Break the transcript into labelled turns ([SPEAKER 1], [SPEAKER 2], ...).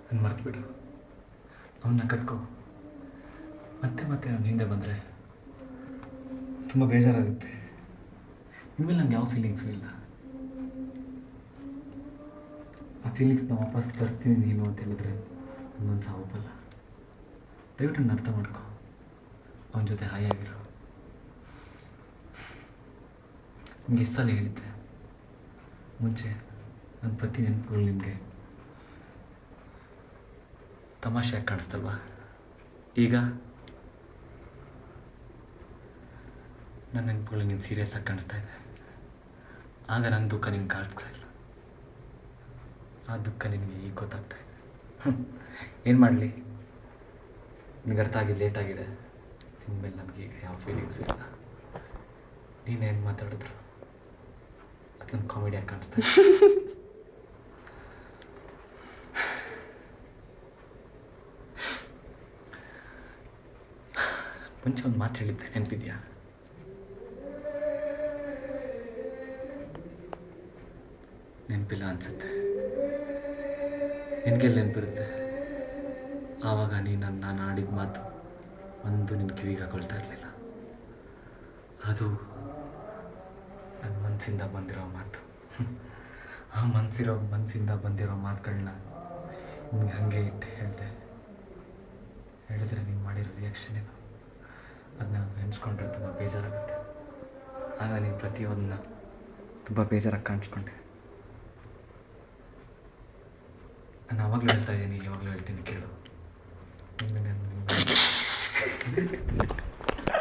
[SPEAKER 1] ನನ್ನ ಮರೆತುಬಿಡು, ಅವನ್ನ ಕಟ್ಕೋ. ಮತ್ತೆ ಮತ್ತೆ ನಾನು ಹಿಂದೆ ಬಂದರೆ ತುಂಬ ಬೇಜಾರಾಗುತ್ತೆ. ಇನ್ಮೇಲೆ ನಂಗೆ ಯಾವ ಫೀಲಿಂಗ್ಸು ಇಲ್ಲ. ಆ ಫೀಲಿಂಗ್ಸ್ನ ವಾಪಸ್ ತರಿಸ್ತೀನಿ ನೀನು ಅಂತ ಹೇಳಿದ್ರೆ ನನ್ನ ಸಾವಪ್ಪಲ್ಲ. ದಯವಿಟ್ಟು ನನ್ನ ಅರ್ಥ ಮಾಡ್ಕೊ, ಅವನ ಜೊತೆ ಹಾಯಾಗಿರು. ನಿಮಗೆ ಎಷ್ಟು ಸಲ ಹೇಳಿದ್ದೆ ಮುಂಚೆ, ನನ್ನ ಪ್ರತಿ ನೆನಪುಗಳು ನಿಮಗೆ ತಮಾಷೆಯಾಗಿ ಕಾಣಿಸ್ತಲ್ವಾ? ಈಗ ನನ್ನ ನೆನಪುಗಳು ನಿನ್ನ ಸೀರಿಯಸ್ ಆಗಿ ಕಾಣಿಸ್ತಾ ಇದೆ. ಆಗ ನನ್ನ ದುಃಖ ನಿನ್ಗೆ ಕಾಣಿಸ್ತಾ ಇಲ್ಲ. ಆ ದುಃಖ ನಿನಗೆ ಈಗ ಗೊತ್ತಾಗ್ತಾ ಇದೆ. ಏನು ಮಾಡಲಿ, ನಿನಗೆ ಅರ್ಥ ಆಗಿದ್ದು ಲೇಟಾಗಿದೆ. ಇನ್ಮೇಲೆ ನಮಗೆ ಈಗ ಯಾವ ಫೀಲಿಂಗ್ಸು ಇಲ್ಲ. ನೀನೇನು ಮಾತಾಡಿದ್ರು ಅದೊಂದು ಕಾಮಿಡಿಯಾಗಿ ಕಾಣಿಸ್ತಾ ಇದೆ. ಮುಂಚೆ ಒಂದು ಮಾತು ಹೇಳಿದ್ದೆ, ನೆನಪಿದೆಯಾ? ನೆನಪಿಲ್ಲ ಅನಿಸುತ್ತೆ. ನಿನಗೆಲ್ಲ ನೆನಪಿರುತ್ತೆ? ಆವಾಗ ನಾನು ಆಡಿದ ಮಾತು ಒಂದು ನಿನ್ನ ಕಿವಿಗೆ ಹಾಕೊಳ್ತಾ ಇರಲಿಲ್ಲ. ಅದು ನನ್ನ ಮನಸ್ಸಿಂದ ಬಂದಿರೋ ಮಾತು. ಆ ಮನಸ್ಸಿಂದ ಬಂದಿರೋ ಮಾತುಗಳನ್ನ ನಿಮ್ಗೆ ಹಾಗೆ ಇಟ್ಟು ಹೇಳಿದ್ರೆ ನೀನು ಮಾಡಿರೋ ರಿಯಾಕ್ಷನ್ ಏನು, ಅದನ್ನ ನೆನೆಸ್ಕೊಂಡ್ರೆ ತುಂಬ ಬೇಜಾರಾಗುತ್ತೆ. ಆಗ ನೀನು ಪ್ರತಿಯೊಂದನ್ನ ತುಂಬ ಬೇಜಾರಾಗಿ ಕಾಣಿಸ್ಕೊಂಡೆ. ನಾನು ಆವಾಗಲೂ ಹೇಳ್ತಾ ಇದ್ದೀನಿ, ಇವಾಗಲೂ ಹೇಳ್ತೀನಿ, ಕೇಳು.